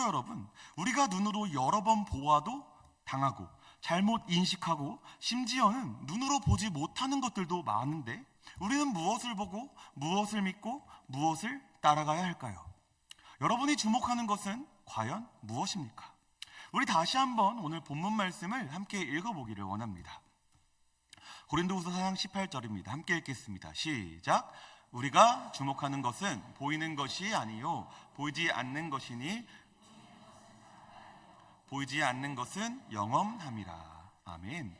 여러분, 우리가 눈으로 여러 번 보아도 당하고 잘못 인식하고 심지어는 눈으로 보지 못하는 것들도 많은데 우리는 무엇을 보고 무엇을 믿고 무엇을 따라가야 할까요? 여러분이 주목하는 것은 과연 무엇입니까? 우리 다시 한번 오늘 본문 말씀을 함께 읽어보기를 원합니다. 고린도후서 4장 18절입니다. 함께 읽겠습니다. 시작. 우리가 주목하는 것은 보이는 것이 아니요 보이지 않는 것이니 보이지 않는 것은 영험함이라. 아멘.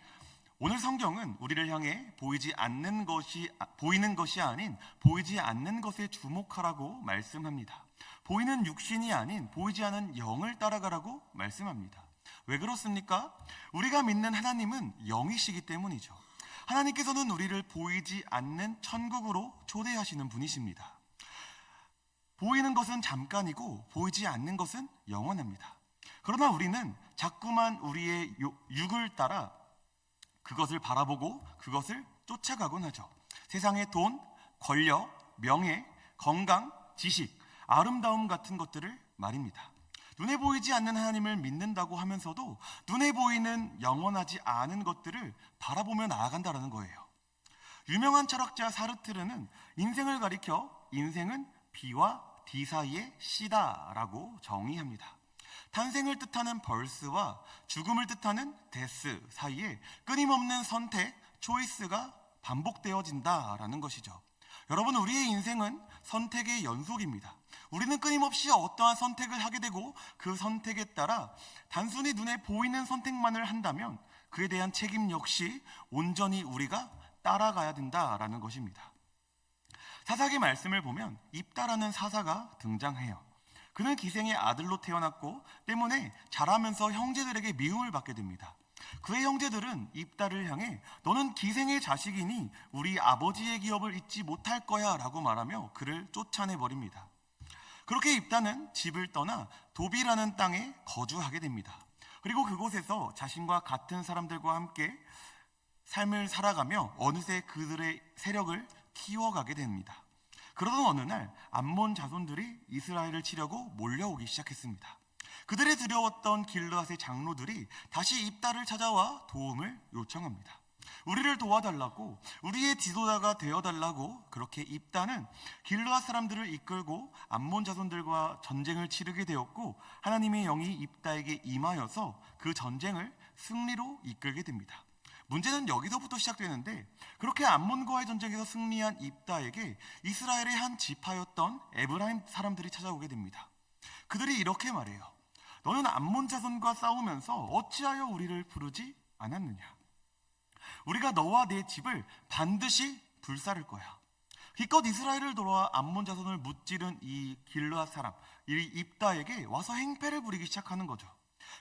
오늘 성경은 우리를 향해 보이는 것이 아닌 보이지 않는 것에 주목하라고 말씀합니다. 보이는 육신이 아닌 보이지 않는 영을 따라가라고 말씀합니다. 왜 그렇습니까? 우리가 믿는 하나님은 영이시기 때문이죠. 하나님께서는 우리를 보이지 않는 천국으로 초대하시는 분이십니다. 보이는 것은 잠깐이고 보이지 않는 것은 영원합니다. 그러나 우리는 자꾸만 우리의 육을 따라 그것을 바라보고 그것을 쫓아가곤 하죠. 세상의 돈, 권력, 명예, 건강, 지식, 아름다움 같은 것들을 말입니다. 눈에 보이지 않는 하나님을 믿는다고 하면서도 눈에 보이는 영원하지 않은 것들을 바라보며 나아간다는 거예요. 유명한 철학자 사르트르는 인생을 가리켜 인생은 B와 D 사이의 C다라고 정의합니다. 탄생을 뜻하는 birth와 죽음을 뜻하는 death 사이에 끊임없는 선택, choice가 반복되어진다라는 것이죠. 여러분, 우리의 인생은 선택의 연속입니다. 우리는 끊임없이 어떠한 선택을 하게 되고 그 선택에 따라 단순히 눈에 보이는 선택만을 한다면 그에 대한 책임 역시 온전히 우리가 따라가야 된다라는 것입니다. 사사기 말씀을 보면 입다라는 사사가 등장해요. 그는 기생의 아들로 태어났고 때문에 자라면서 형제들에게 미움을 받게 됩니다. 그의 형제들은 입다를 향해 너는 기생의 자식이니 우리 아버지의 기업을 잊지 못할 거야 라고 말하며 그를 쫓아내버립니다. 그렇게 입다는 집을 떠나 도비라는 땅에 거주하게 됩니다. 그리고 그곳에서 자신과 같은 사람들과 함께 삶을 살아가며 어느새 그들의 세력을 키워가게 됩니다. 그러던 어느 날 암몬 자손들이 이스라엘을 치려고 몰려오기 시작했습니다. 그들의 두려웠던 길르앗의 장로들이 다시 입다를 찾아와 도움을 요청합니다. 우리를 도와달라고, 우리의 지도자가 되어달라고. 그렇게 입다는 길르앗 사람들을 이끌고 암몬 자손들과 전쟁을 치르게 되었고 하나님의 영이 입다에게 임하여서 그 전쟁을 승리로 이끌게 됩니다. 문제는 여기서부터 시작되는데 그렇게 암몬과의 전쟁에서 승리한 입다에게 이스라엘의 한 지파였던 에브라임 사람들이 찾아오게 됩니다. 그들이 이렇게 말해요. 너는 암몬 자손과 싸우면서 어찌하여 우리를 부르지 않았느냐? 우리가 너와 내 집을 반드시 불사를 거야. 기껏 이스라엘을 돌아와 암몬 자손을 무찌른 이 길르앗 사람, 이 입다에게 와서 행패를 부리기 시작하는 거죠.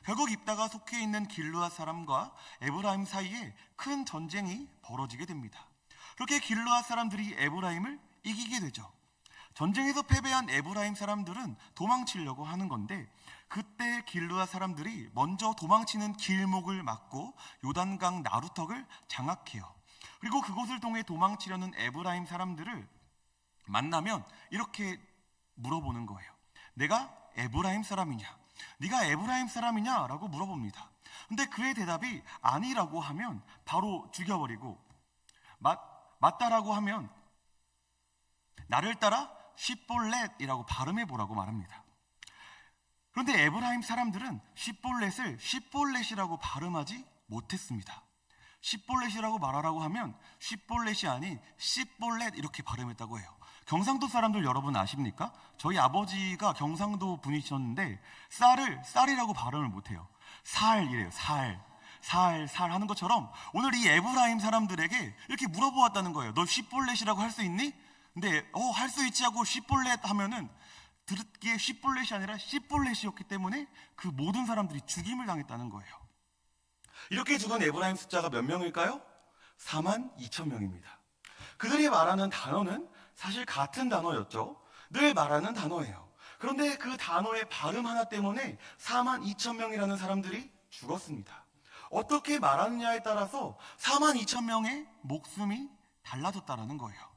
결국 입다가 속해 있는 길르앗 사람과 에브라임 사이에 큰 전쟁이 벌어지게 됩니다. 그렇게 길르앗 사람들이 에브라임을 이기게 되죠. 전쟁에서 패배한 에브라임 사람들은 도망치려고 하는 건데 그때 길르앗 사람들이 먼저 도망치는 길목을 막고 요단강 나루턱을 장악해요. 그리고 그곳을 통해 도망치려는 에브라임 사람들을 만나면 이렇게 물어보는 거예요. 내가 에브라임 사람이냐? 네가 에브라임 사람이냐? 라고 물어봅니다. 근데 그의 대답이 아니라고 하면 바로 죽여버리고 맞다라고 하면 나를 따라 시볼렛이라고 발음해보라고 말합니다. 그런데 에브라임 사람들은 시볼렛을 시볼렛이라고 발음하지 못했습니다. 시볼렛이라고 말하라고 하면 시볼렛이 아닌 시볼렛 이렇게 발음했다고 해요. 경상도 사람들 여러분 아십니까? 저희 아버지가 경상도 분이셨는데 쌀이라고 발음을 못해요. 살이래요. 살 하는 것처럼 오늘 이 에브라임 사람들에게 이렇게 물어보았다는 거예요. 너 시볼렛이라고 할 수 있니? 근데 할 수 있지 하고 시볼렛 하면은 듣기에 시볼렛이 아니라 시볼렛이었기 때문에 그 모든 사람들이 죽임을 당했다는 거예요. 이렇게 죽은 에브라임 숫자가 몇 명일까요? 42,000명입니다. 그들이 말하는 단어는 사실 같은 단어였죠. 늘 말하는 단어예요. 그런데 그 단어의 발음 하나 때문에 42,000명이라는 사람들이 죽었습니다. 어떻게 말하느냐에 따라서 42,000명의 목숨이 달라졌다는 거예요.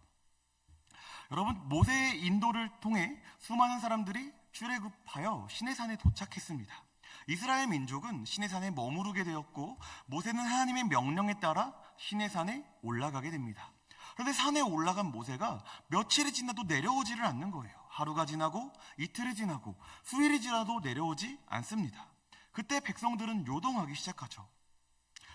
여러분, 모세의 인도를 통해 수많은 사람들이 출애굽하여 시내산에 도착했습니다. 이스라엘 민족은 시내산에 머무르게 되었고 모세는 하나님의 명령에 따라 시내산에 올라가게 됩니다. 그런데 산에 올라간 모세가 며칠이 지나도 내려오지를 않는 거예요. 하루가 지나고 이틀이 지나고 수일이 지나도 내려오지 않습니다. 그때 백성들은 요동하기 시작하죠.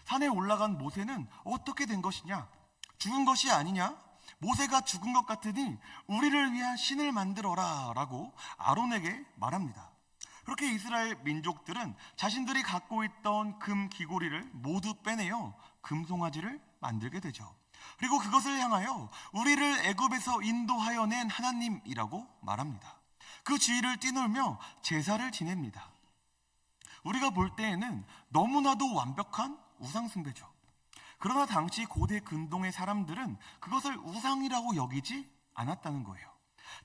산에 올라간 모세는 어떻게 된 것이냐? 죽은 것이 아니냐? 모세가 죽은 것 같으니 우리를 위한 신을 만들어라 라고 아론에게 말합니다. 그렇게 이스라엘 민족들은 자신들이 갖고 있던 금 귀고리를 모두 빼내어 금송아지를 만들게 되죠. 그리고 그것을 향하여 우리를 애굽에서 인도하여 낸 하나님이라고 말합니다. 그 주위를 뛰놀며 제사를 지냅니다. 우리가 볼 때에는 너무나도 완벽한 우상 숭배죠. 그러나 당시 고대 근동의 사람들은 그것을 우상이라고 여기지 않았다는 거예요.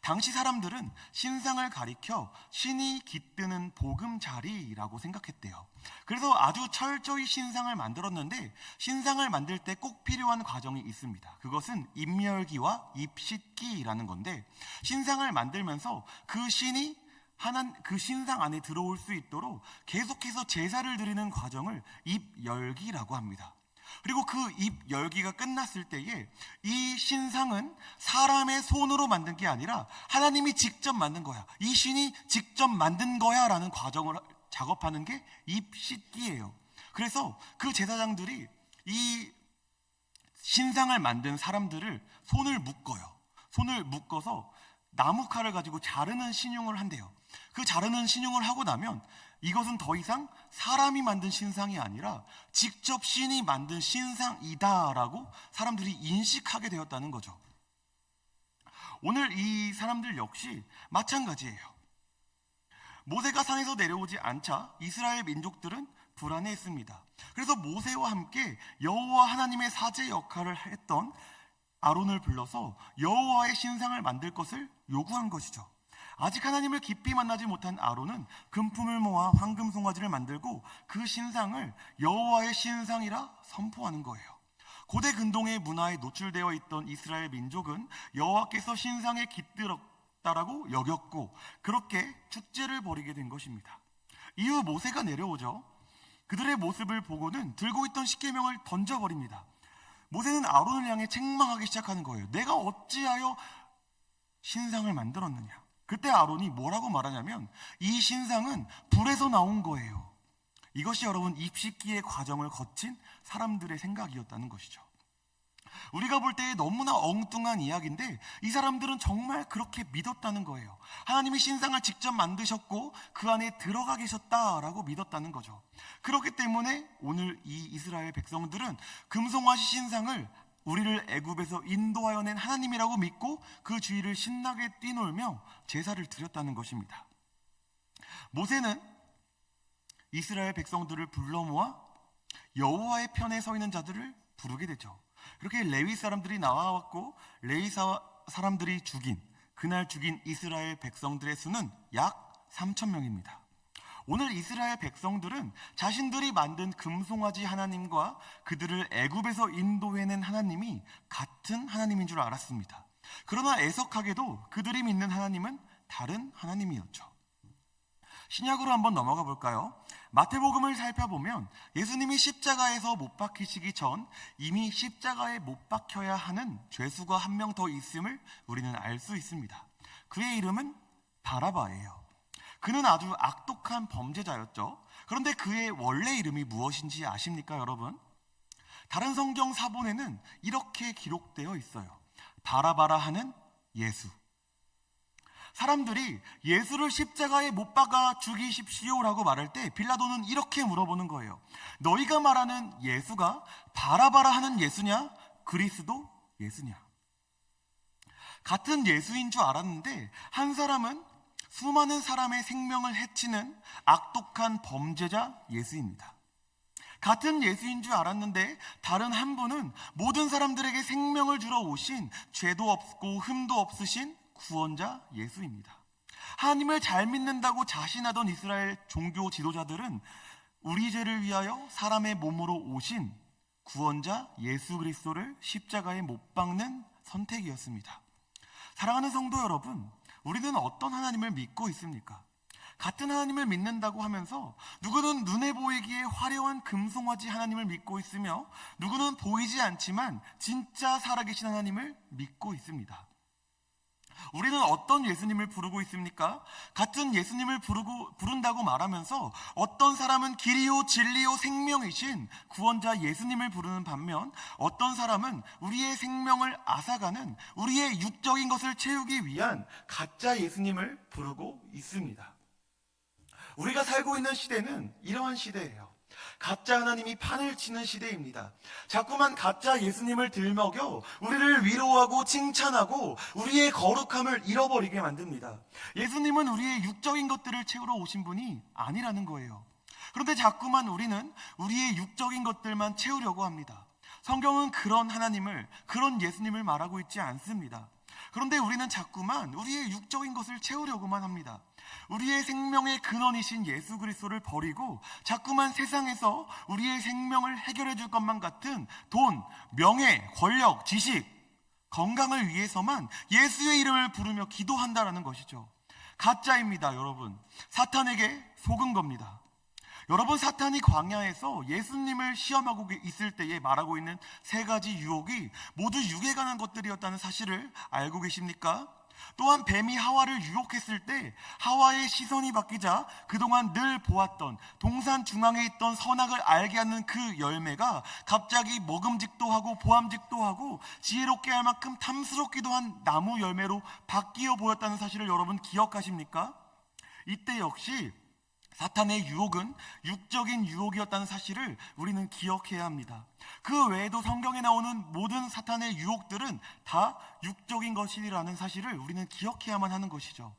당시 사람들은 신상을 가리켜 신이 깃드는 보금자리라고 생각했대요. 그래서 아주 철저히 신상을 만들었는데 신상을 만들 때 꼭 필요한 과정이 있습니다. 그것은 입열기와 입씻기라는 건데 신상을 만들면서 그 신이 그 신상 안에 들어올 수 있도록 계속해서 제사를 드리는 과정을 입열기라고 합니다. 그리고 그 입열기가 끝났을 때에 이 신상은 사람의 손으로 만든 게 아니라 하나님이 직접 만든 거야. 이 신이 직접 만든 거야 라는 과정을 작업하는 게 입씻기예요. 그래서 그 제사장들이 이 신상을 만든 사람들을 손을 묶어요. 손을 묶어서 나무칼을 가지고 자르는 신용을 한대요. 그 자르는 신용을 하고 나면 이것은 더 이상 사람이 만든 신상이 아니라 직접 신이 만든 신상이다라고 사람들이 인식하게 되었다는 거죠. 오늘 이 사람들 역시 마찬가지예요. 모세가 산에서 내려오지 않자 이스라엘 민족들은 불안해했습니다. 그래서 모세와 함께 여호와 하나님의 사제 역할을 했던 아론을 불러서 여호와의 신상을 만들 것을 요구한 것이죠. 아직 하나님을 깊이 만나지 못한 아론은 금품을 모아 황금 송아지를 만들고 그 신상을 여호와의 신상이라 선포하는 거예요. 고대 근동의 문화에 노출되어 있던 이스라엘 민족은 여호와께서 신상에 깃들었다라고 여겼고 그렇게 축제를 벌이게 된 것입니다. 이후 모세가 내려오죠. 그들의 모습을 보고는 들고 있던 십계명을 던져버립니다. 모세는 아론을 향해 책망하기 시작하는 거예요. 내가 어찌하여 신상을 만들었느냐? 그때 아론이 뭐라고 말하냐면 이 신상은 불에서 나온 거예요. 이것이 여러분 입씻기의 과정을 거친 사람들의 생각이었다는 것이죠. 우리가 볼 때 너무나 엉뚱한 이야기인데 이 사람들은 정말 그렇게 믿었다는 거예요. 하나님이 신상을 직접 만드셨고 그 안에 들어가 계셨다라고 믿었다는 거죠. 그렇기 때문에 오늘 이 이스라엘 백성들은 금송아지 신상을 우리를 애굽에서 인도하여 낸 하나님이라고 믿고 그 주위를 신나게 뛰놀며 제사를 드렸다는 것입니다. 모세는 이스라엘 백성들을 불러 모아 여호와의 편에 서 있는 자들을 부르게 되죠. 그렇게 레위 사람들이 나와왔고 레위 사람들이 그날 죽인 이스라엘 백성들의 수는 약 3,000명입니다. 오늘 이스라엘 백성들은 자신들이 만든 금송아지 하나님과 그들을 애굽에서 인도해낸 하나님이 같은 하나님인 줄 알았습니다. 그러나 애석하게도 그들이 믿는 하나님은 다른 하나님이었죠. 신약으로 한번 넘어가 볼까요? 마태복음을 살펴보면 예수님이 십자가에서 못 박히시기 전 이미 십자가에 못 박혀야 하는 죄수가 한 명 더 있음을 우리는 알 수 있습니다. 그의 이름은 바라바예요. 그는 아주 악독한 범죄자였죠. 그런데 그의 원래 이름이 무엇인지 아십니까, 여러분? 다른 성경 사본에는 이렇게 기록되어 있어요. 바라바라 하는 예수. 사람들이 예수를 십자가에 못 박아 죽이십시오라고 말할 때 빌라도는 이렇게 물어보는 거예요. 너희가 말하는 예수가 바라바라 하는 예수냐? 그리스도 예수냐? 같은 예수인 줄 알았는데 한 사람은 수많은 사람의 생명을 해치는 악독한 범죄자 예수입니다. 같은 예수인 줄 알았는데 다른 한 분은 모든 사람들에게 생명을 주러 오신 죄도 없고 흠도 없으신 구원자 예수입니다. 하나님을 잘 믿는다고 자신하던 이스라엘 종교 지도자들은 우리 죄를 위하여 사람의 몸으로 오신 구원자 예수 그리스도를 십자가에 못 박는 선택이었습니다. 사랑하는 성도 여러분, 우리는 어떤 하나님을 믿고 있습니까? 같은 하나님을 믿는다고 하면서 누구는 눈에 보이기에 화려한 금송아지 하나님을 믿고 있으며 누구는 보이지 않지만 진짜 살아계신 하나님을 믿고 있습니다. 우리는 어떤 예수님을 부르고 있습니까? 같은 예수님을 부른다고 말하면서 어떤 사람은 길이요 진리요 생명이신 구원자 예수님을 부르는 반면 어떤 사람은 우리의 생명을 앗아가는 우리의 육적인 것을 채우기 위한 가짜 예수님을 부르고 있습니다. 우리가 살고 있는 시대는 이러한 시대예요. 가짜 하나님이 판을 치는 시대입니다. 자꾸만 가짜 예수님을 들먹여 우리를 위로하고 칭찬하고 우리의 거룩함을 잃어버리게 만듭니다. 예수님은 우리의 육적인 것들을 채우러 오신 분이 아니라는 거예요. 그런데 자꾸만 우리는 우리의 육적인 것들만 채우려고 합니다. 성경은 그런 하나님을, 그런 예수님을 말하고 있지 않습니다. 그런데 우리는 자꾸만 우리의 육적인 것을 채우려고만 합니다. 우리의 생명의 근원이신 예수 그리스도를 버리고 자꾸만 세상에서 우리의 생명을 해결해 줄 것만 같은 돈, 명예, 권력, 지식, 건강을 위해서만 예수의 이름을 부르며 기도한다라는 것이죠. 가짜입니다, 여러분. 사탄에게 속은 겁니다. 여러분, 사탄이 광야에서 예수님을 시험하고 있을 때에 말하고 있는 세 가지 유혹이 모두 육에 관한 것들이었다는 사실을 알고 계십니까? 또한 뱀이 하와를 유혹했을 때 하와의 시선이 바뀌자 그동안 늘 보았던 동산 중앙에 있던 선악을 알게 하는 그 열매가 갑자기 먹음직도 하고 보암직도 하고 지혜롭게 할 만큼 탐스럽기도 한 나무 열매로 바뀌어 보였다는 사실을 여러분 기억하십니까? 이때 역시 사탄의 유혹은 육적인 유혹이었다는 사실을 우리는 기억해야 합니다. 그 외에도 성경에 나오는 모든 사탄의 유혹들은 다 육적인 것이라는 사실을 우리는 기억해야만 하는 것이죠.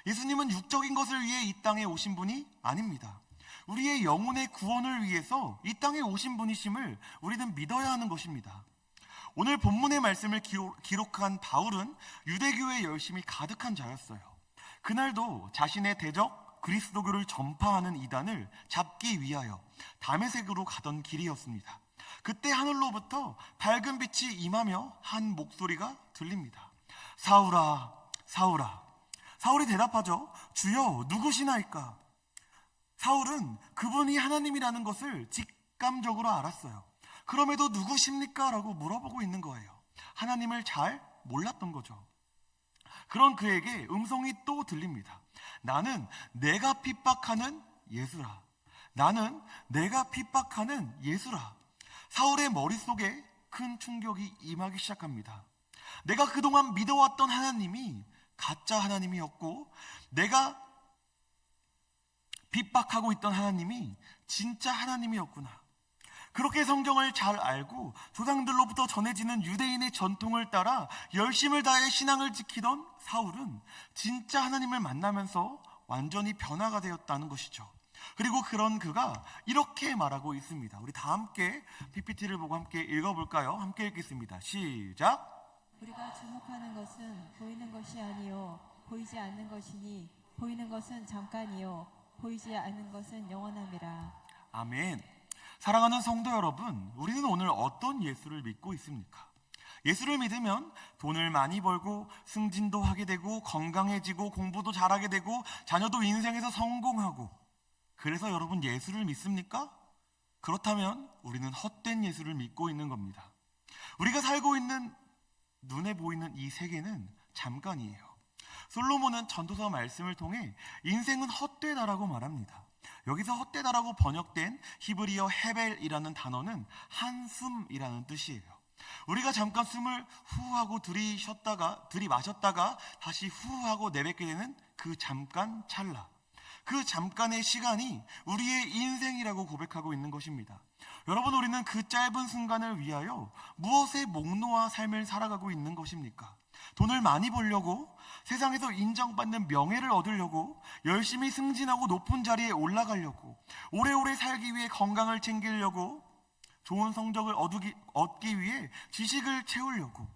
예수님은 육적인 것을 위해 이 땅에 오신 분이 아닙니다. 우리의 영혼의 구원을 위해서 이 땅에 오신 분이심을 우리는 믿어야 하는 것입니다. 오늘 본문의 말씀을 기록한 바울은 유대교에 열심히 가득한 자였어요. 그날도 자신의 대적 그리스도교를 전파하는 이단을 잡기 위하여 다메섹으로 가던 길이었습니다. 그때 하늘로부터 밝은 빛이 임하며 한 목소리가 들립니다. 사울아, 사울아. 사울이 대답하죠. 주여, 누구시나이까? 사울은 그분이 하나님이라는 것을 직감적으로 알았어요. 그럼에도 누구십니까? 라고 물어보고 있는 거예요. 하나님을 잘 몰랐던 거죠. 그런 그에게 음성이 또 들립니다. 나는 내가 핍박하는 예수라. 나는 내가 핍박하는 예수라. 사울의 머릿속에 큰 충격이 임하기 시작합니다. 내가 그동안 믿어왔던 하나님이 가짜 하나님이었고 내가 핍박하고 있던 하나님이 진짜 하나님이었구나. 그렇게 성경을 잘 알고 조상들로부터 전해지는 유대인의 전통을 따라 열심을 다해 신앙을 지키던 사울은 진짜 하나님을 만나면서 완전히 변화가 되었다는 것이죠. 그리고 그런 그가 이렇게 말하고 있습니다. 우리 다 함께 PPT를 보고 함께 읽어볼까요? 함께 읽겠습니다. 시작. 우리가 주목하는 것은 보이는 것이 아니요 보이지 않는 것이니 보이는 것은 잠깐이요 보이지 않는 것은 영원함이라. 아멘. 사랑하는 성도 여러분, 우리는 오늘 어떤 예수를 믿고 있습니까? 예수를 믿으면 돈을 많이 벌고 승진도 하게 되고 건강해지고 공부도 잘하게 되고 자녀도 인생에서 성공하고, 그래서 여러분 예수를 믿습니까? 그렇다면 우리는 헛된 예수를 믿고 있는 겁니다. 우리가 살고 있는 눈에 보이는 이 세계는 잠깐이에요. 솔로몬은 전도서 말씀을 통해 인생은 헛되다라고 말합니다. 여기서 헛되다라고 번역된 히브리어 헤벨이라는 단어는 한숨이라는 뜻이에요. 우리가 잠깐 숨을 후하고 들이마셨다가 다시 후하고 내뱉게 되는 그 잠깐 찰나, 그 잠깐의 시간이 우리의 인생이라고 고백하고 있는 것입니다. 여러분, 우리는 그 짧은 순간을 위하여 무엇에 목 놓아 삶을 살아가고 있는 것입니까? 돈을 많이 벌려고, 세상에서 인정받는 명예를 얻으려고, 열심히 승진하고 높은 자리에 올라가려고, 오래오래 살기 위해 건강을 챙기려고, 좋은 성적을 얻기 위해 지식을 채우려고,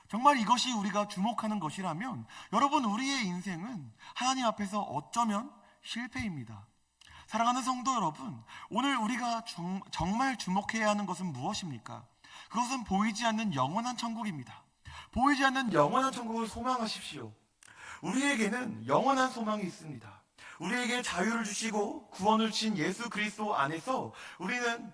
정말 이것이 우리가 주목하는 것이라면 여러분, 우리의 인생은 하나님 앞에서 어쩌면 실패입니다. 사랑하는 성도 여러분, 오늘 우리가 정말 주목해야 하는 것은 무엇입니까? 그것은 보이지 않는 영원한 천국입니다. 보이지 않는 영원한 천국을 소망하십시오. 우리에게는 영원한 소망이 있습니다. 우리에게 자유를 주시고 구원을 주신 예수 그리스도 안에서 우리는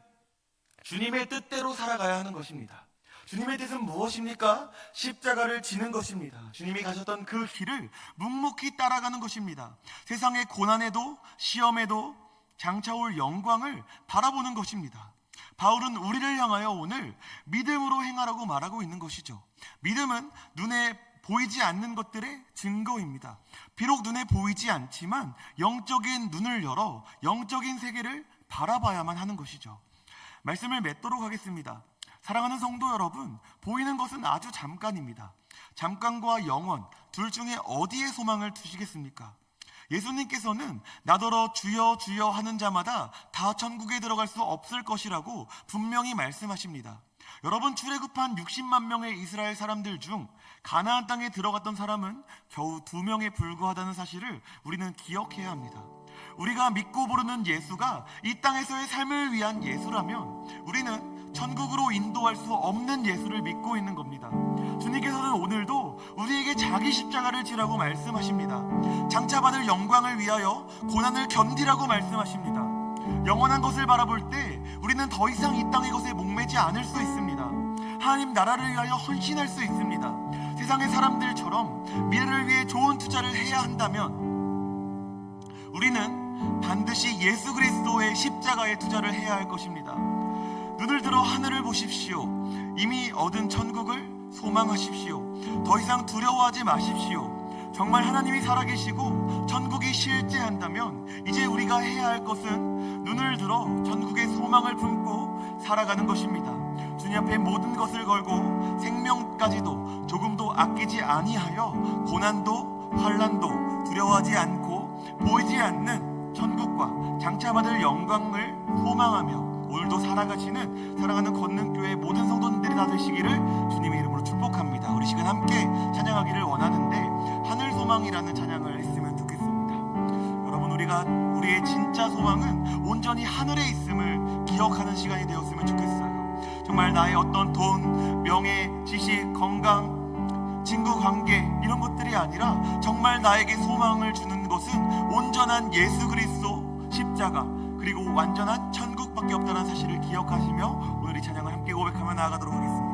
주님의 뜻대로 살아가야 하는 것입니다. 주님의 뜻은 무엇입니까? 십자가를 지는 것입니다. 주님이 가셨던 그 길을 묵묵히 따라가는 것입니다. 세상의 고난에도 시험에도 장차올 영광을 바라보는 것입니다. 바울은 우리를 향하여 오늘 믿음으로 행하라고 말하고 있는 것이죠. 믿음은 눈에 보이지 않는 것들의 증거입니다. 비록 눈에 보이지 않지만 영적인 눈을 열어 영적인 세계를 바라봐야만 하는 것이죠. 말씀을 맺도록 하겠습니다. 사랑하는 성도 여러분, 보이는 것은 아주 잠깐입니다. 잠깐과 영원, 둘 중에 어디에 소망을 두시겠습니까? 예수님께서는 나더러 주여 주여 하는 자마다 다 천국에 들어갈 수 없을 것이라고 분명히 말씀하십니다. 여러분, 출애굽한 60만 명의 이스라엘 사람들 중 가나안 땅에 들어갔던 사람은 겨우 2명에 불과하다는 사실을 우리는 기억해야 합니다. 우리가 믿고 부르는 예수가 이 땅에서의 삶을 위한 예수라면 우리는 천국으로 인도할 수 없는 예수를 믿고 있는 겁니다. 주님께서는 오늘도 우리에게 자기 십자가를 지라고 말씀하십니다. 장차 받을 영광을 위하여 고난을 견디라고 말씀하십니다. 영원한 것을 바라볼 때 우리는 더 이상 이 땅의 것에 목매지 않을 수 있습니다. 하나님 나라를 위하여 헌신할 수 있습니다. 세상의 사람들처럼 미래를 위해 좋은 투자를 해야 한다면 우리는 반드시 예수 그리스도의 십자가에 투자를 해야 할 것입니다. 눈을 들어 하늘을 보십시오. 이미 얻은 천국을 소망하십시오. 더 이상 두려워하지 마십시오. 정말 하나님이 살아계시고 천국이 실제한다면 이제 우리가 해야 할 것은 눈을 들어 천국의 소망을 품고 살아가는 것입니다. 주님 앞에 모든 것을 걸고 생명까지도 조금도 아끼지 아니하여 고난도 환난도 두려워하지 않고 보이지 않는 천국과 장차 받을 영광을 소망하며 오늘도 살아가시는 사랑하는 건능교회 모든 성도님들이 다 되시기를 주님의 이름으로 축복합니다. 우리 시간 함께 찬양하기를 원하는데 하늘 소망이라는 찬양을 했으면 좋겠습니다. 여러분, 우리의 진짜 소망은 온전히 하늘에 있음을 기억하는 시간이 되었으면 좋겠어요. 정말 나의 어떤 돈, 명예, 지식, 건강, 친구 관계 이런 것들이 아니라 정말 나에게 소망을 주는 것은 온전한 예수 그리스도 십자가 그리고 완전한 천국밖에 없다는 사실을 기억하시며 오늘 이 찬양을 함께 고백하며 나아가도록 하겠습니다.